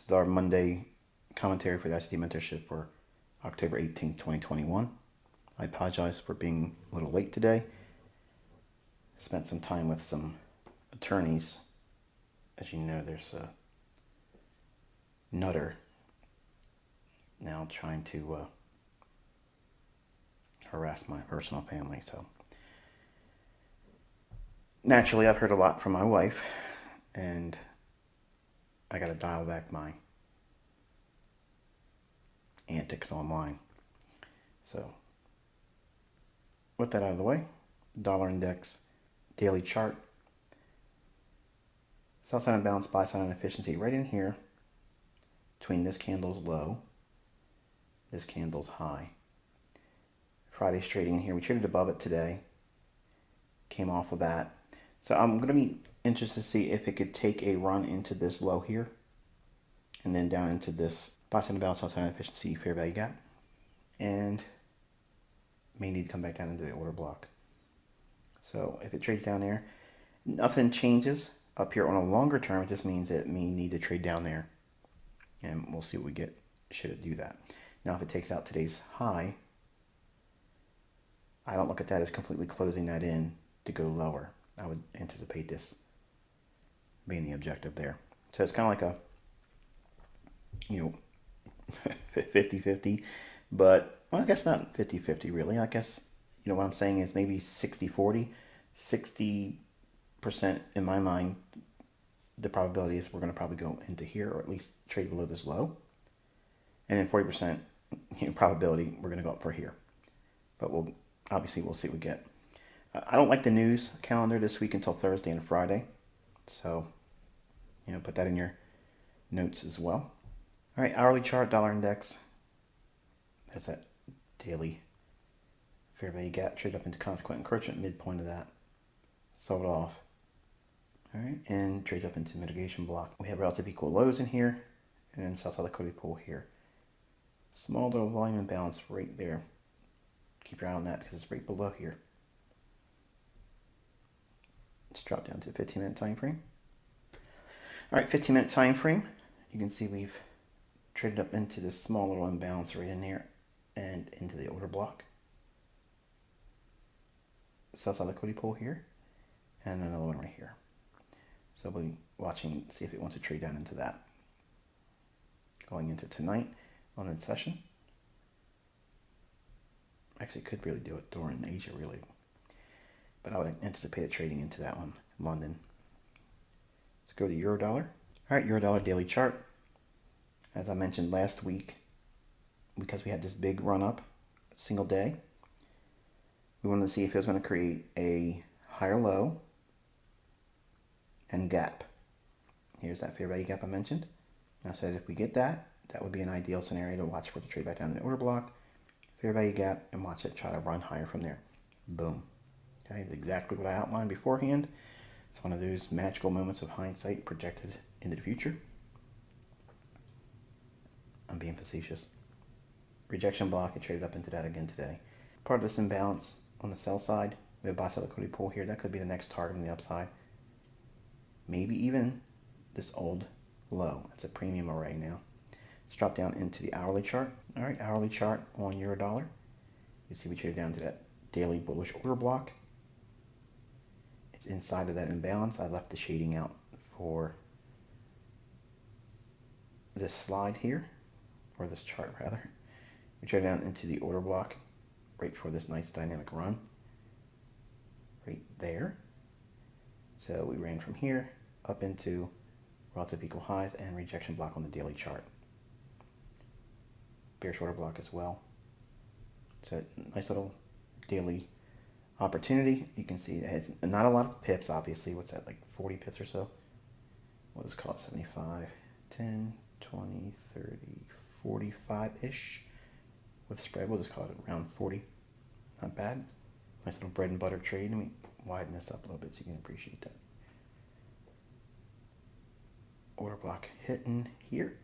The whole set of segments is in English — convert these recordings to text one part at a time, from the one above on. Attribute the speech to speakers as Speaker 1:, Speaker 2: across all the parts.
Speaker 1: This is our Monday commentary for the ICT mentorship for October 18th, 2021. I apologize for being a little late today. Spent some time with some attorneys. As you know, there's a nutter now trying to harass my personal family. So naturally, I've heard a lot from my wife, and I got to dial back my antics online. So with that out of the way, dollar index daily chart, sell sign imbalance, buy sign inefficiency right in here between this candle's low, this candle's high. Friday's trading in here. We traded above it today, came off of that. So I'm going to be interested to see if it could take a run into this low here and then down into this buy sign imbalance, sell sign inefficiency, fair value gap, and may need to come back down into the order block. So if it trades down there, nothing changes up here on a longer term. It just means it may need to trade down there, and we'll see what we get should it do that. Now if it takes out today's high, I don't look at that as completely closing that in to go lower. I would anticipate this being the objective there. So it's kind of like a 50-50, but well, I guess not 50-50 really. I guess, what I'm saying is maybe 60-40. 60% in my mind, the probability is we're going to probably go into here, or at least trade below this low. And then 40% probability we're going to go up for here. But we'll see what we get. I don't like the news calendar this week until Thursday and Friday. So, put that in your notes as well. All right, hourly chart, dollar index. There's that daily fair value gap, trade up into consequent encroachment, midpoint of that. Sold it off. All right, and trades up into mitigation block. We have relative equal lows in here, and then south side liquidity pool here. Small little volume imbalance right there. Keep your eye on that because it's right below here. Let's drop down to the 15-minute time frame. All right, 15-minute time frame. You can see we've traded up into this small little imbalance right in there and into the order block. Sell side liquidity pool here, and another one right here. So we'll be watching, see if it wants to trade down into that. Going into tonight on the session. Actually, could really do it during Asia, really. But I would anticipate it trading into that one, London. Let's go to euro dollar. All right, euro dollar daily chart. As I mentioned last week, because we had this big run up, single day, we wanted to see if it was going to create a higher low and gap. Here's that fair value gap I mentioned. I said if we get that, that would be an ideal scenario to watch for it to trade back down in the order block, fair value gap, and watch it try to run higher from there. Boom. Okay, that's exactly what I outlined beforehand. It's one of those magical moments of hindsight projected into the future. I'm being facetious. Rejection block, it traded up into that again today. Part of this imbalance on the sell side, we have buy side liquidity pool here. That could be the next target on the upside. Maybe even this old low. It's a premium array now. Let's drop down into the hourly chart. All right, hourly chart on euro dollar. You see we traded down to that daily bullish order block. It's inside of that imbalance. I left the shading out for this slide here, or this chart rather. We traded down into the order block right before this nice dynamic run. Right there. So we ran from here up into relative equal highs and rejection block on the daily chart. Bearish order block as well. So nice little daily opportunity. You can see it has not a lot of pips, obviously. What's that, like 40 pips or so? What is it called? 75, 10, 20, 30, 45-ish with spread. We'll just call it around 40. Not bad. Nice little bread and butter trade. Let me widen this up a little bit so you can appreciate that. Order block hitting here.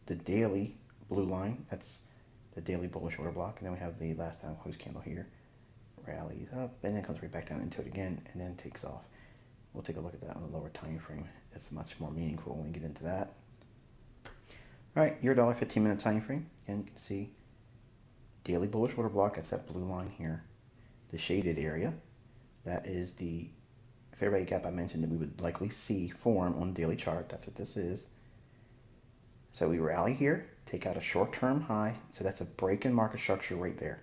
Speaker 1: The daily blue line, that's the daily bullish order block. And then we have the last down close candle here. Rallies up and then comes right back down into it again and then takes off. We'll take a look at that on the lower time frame. It's much more meaningful when we get into that. All right, Eurodollar 15-minute time frame. Again, you can see daily bullish order block. That's that blue line here, the shaded area. That is the fair value gap I mentioned that we would likely see form on the daily chart. That's what this is. So we rally here, take out a short-term high. So that's a break in market structure right there.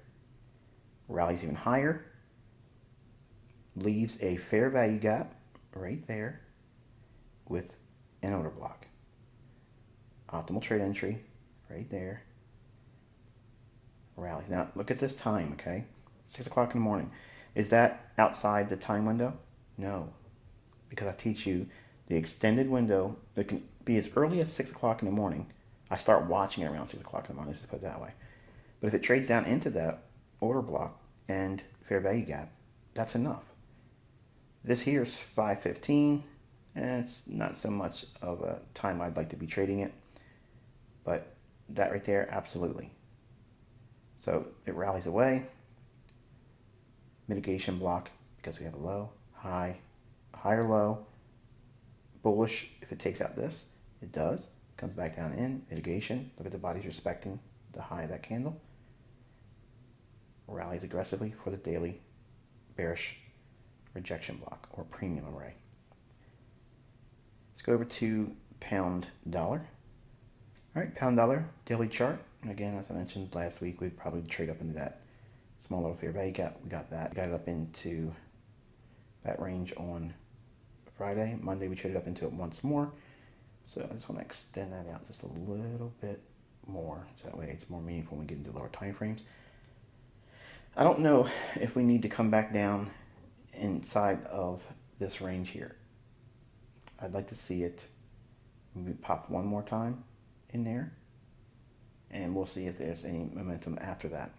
Speaker 1: Rallies even higher, leaves a fair value gap right there with an order block. Optimal trade entry right there. Rallies. Now look at this time, okay? 6 o'clock in the morning. Is that outside the time window? No, because I teach you the extended window that can be as early as 6 o'clock in the morning. I start watching it around 6 o'clock in the morning, let's just put it that way. But if it trades down into that order block and fair value gap, that's enough. This here is 5:15, and it's not so much of a time I'd like to be trading it, but that right there, absolutely. So it rallies away. Mitigation block because we have a low, high, higher low. Bullish if it takes out this. It does. Comes back down in. Mitigation. Look at the body's respecting the high of that candle. Rallies aggressively for the daily bearish rejection block or premium array. Let's go over to pound dollar. All right, pound dollar daily chart. And again, as I mentioned last week, we'd probably trade up into that small little fair value gap. We got that. Got it up into that range on Friday. Monday we traded up into it once more. So I just want to extend that out just a little bit more. So that way it's more meaningful when we get into lower time frames. I don't know if we need to come back down inside of this range here. I'd like to see it pop one more time in there. And we'll see if there's any momentum after that.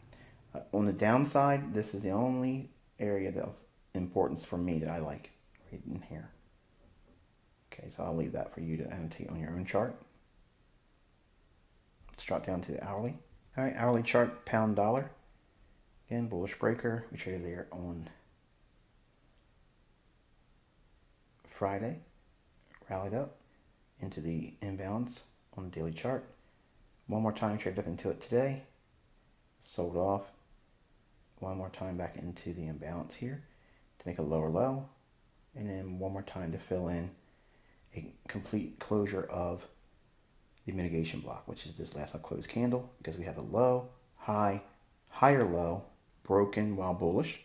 Speaker 1: On the downside, this is the only area of importance for me that I like right in here. Okay, so I'll leave that for you to annotate on your own chart. Let's drop down to the hourly. All right, hourly chart, pound dollar. Again, bullish breaker. We traded there on Friday. Rallied up into the imbalance on the daily chart. One more time, traded up into it today. Sold off. One more time back into the imbalance here to make a lower low. And then one more time to fill in a complete closure of the mitigation block, which is this last unclosed candle, because we have a low, high, higher low, broken while bullish.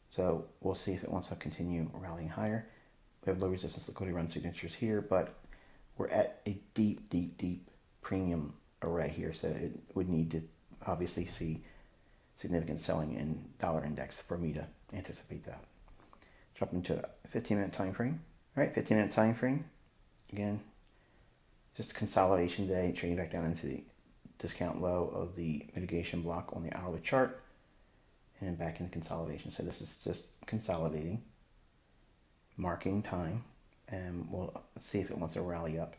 Speaker 1: So we'll see if it wants to continue rallying higher. We have low resistance liquidity run signatures here, but we're at a deep, deep, deep premium array here. So it would need to obviously see significant selling in dollar index for me to anticipate that. Drop into a 15-minute time frame. All right, 15-minute time frame. Again, just consolidation day, trading back down into the discount low of the mitigation block on the hourly chart, and then back into consolidation. So this is just consolidating, marking time, and we'll see if it wants to rally up.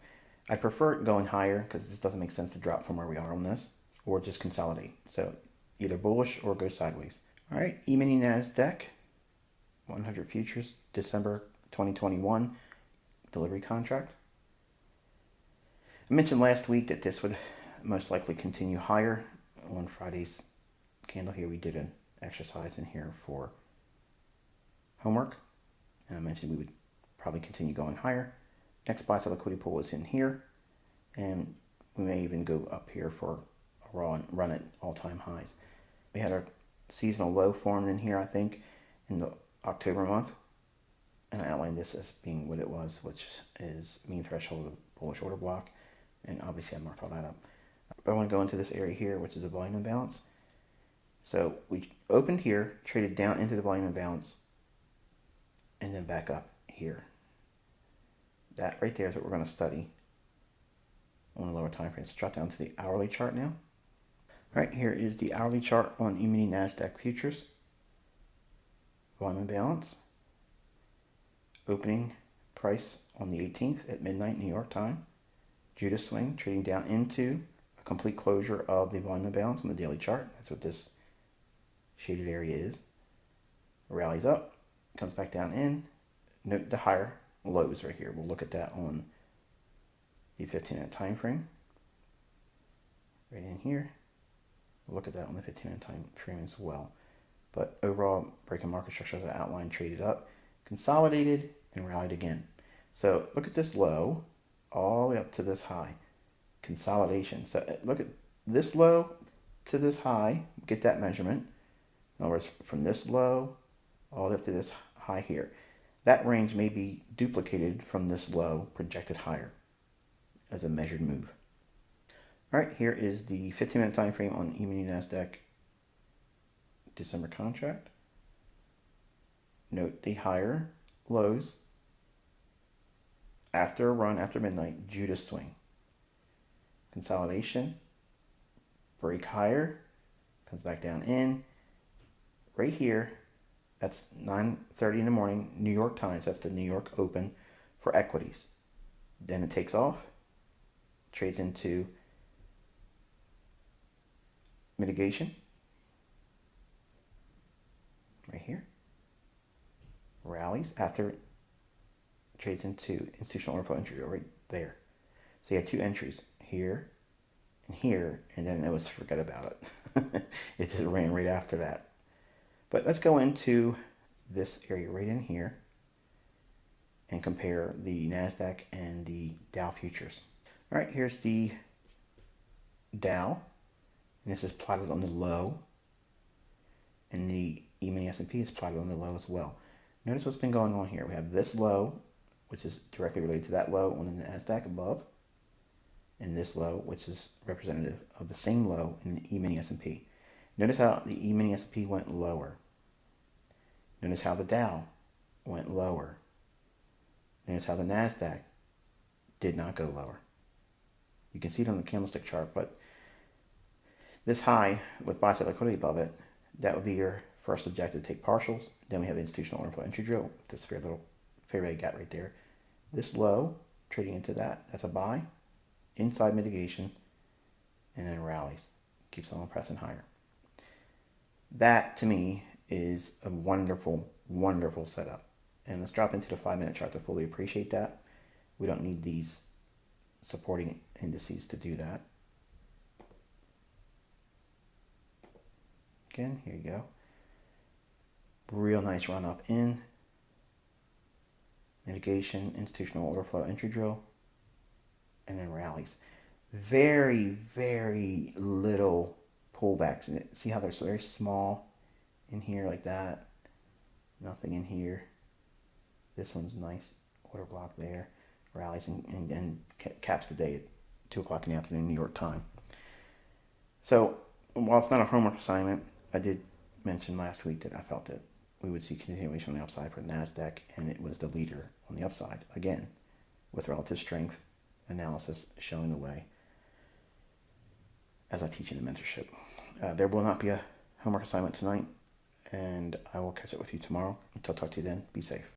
Speaker 1: I prefer it going higher because this doesn't make sense to drop from where we are on this, or just consolidate. So either bullish or go sideways. All right, E-mini NASDAQ, 100 futures, December 2021 delivery contract. I mentioned last week that this would most likely continue higher. On Friday's candle here, we did an exercise in here for homework, and I mentioned we would probably continue going higher. Next buy side liquidity pool is in here, and we may even go up here for a run at all-time highs. We had our seasonal low formed in here, I think, in the October month, and I outlined this as being what it was, which is mean threshold of the bullish order block, and obviously I marked all that up. But I want to go into this area here, which is a volume imbalance. So we opened here, traded down into the volume imbalance, and then back up here. That right there is what we're going to study on the lower time frame. Let's drop down to the hourly chart now. All right, here is the hourly chart on E-mini NASDAQ futures. Volume imbalance. Opening price on the 18th at midnight New York time. Judas swing trading down into a complete closure of the volume imbalance on the daily chart. That's what this shaded area is. Rallies up, comes back down in. Note the higher lows right here. We'll look at that on the 15-minute time frame. right in here. We'll look at that on the 15-minute time frame as well. But overall, breaking market structure as I outlined, traded up, consolidated, and rallied again. So look at this low all the way up to this high. Consolidation. So look at this low to this high, get that measurement. In other words, from this low all the way up to this high here. That range may be duplicated from this low projected higher as a measured move. All right, here is the 15-minute time frame on E-mini NASDAQ December contract. Note the higher lows after a run after midnight, Judas swing. Consolidation, break higher, comes back down in. Right here, that's 9:30 in the morning, New York times, that's the New York open for equities. Then it takes off, trades into mitigation, right here, rallies after trades into institutional order flow entry right there. So you had two entries, here and here, and then it was forget about it. It just ran right after that. But let's go into this area right in here and compare the NASDAQ and the Dow futures. All right, here's the Dow, and this is plotted on the low, and the E-mini S&P is plotted on the low as well. Notice what's been going on here. We have this low, which is directly related to that low on the NASDAQ above, and this low, which is representative of the same low in the E-mini S&P. Notice how the E-mini S&P went lower. Notice how the Dow went lower. Notice how the NASDAQ did not go lower. You can see it on the candlestick chart, but this high with buy side liquidity above it, that would be your first objective to take partials. Then we have the institutional order flow entry drill, this fair value gap right there. This low, trading into that, that's a buy. Inside mitigation, and then rallies. Keeps on pressing higher. That, to me, is a wonderful, wonderful setup. And let's drop into the 5-minute chart to fully appreciate that. We don't need these supporting indices to do that. Again, here you go. Real nice run up in. Mitigation, institutional order flow entry drill, and then rallies. Very, very little pullbacks. And see how they're so very small in here like that. Nothing in here. This one's nice. Order block there. Rallies and then caps the day at 2 o'clock in the afternoon, New York time. So while it's not a homework assignment, I did mention last week that I felt that we would see continuation on the upside for NASDAQ, and it was the leader on the upside. Again, with relative strength analysis showing the way as I teach in the mentorship. There will not be a homework assignment tonight, and I will catch up with you tomorrow. Until I talk to you then, be safe.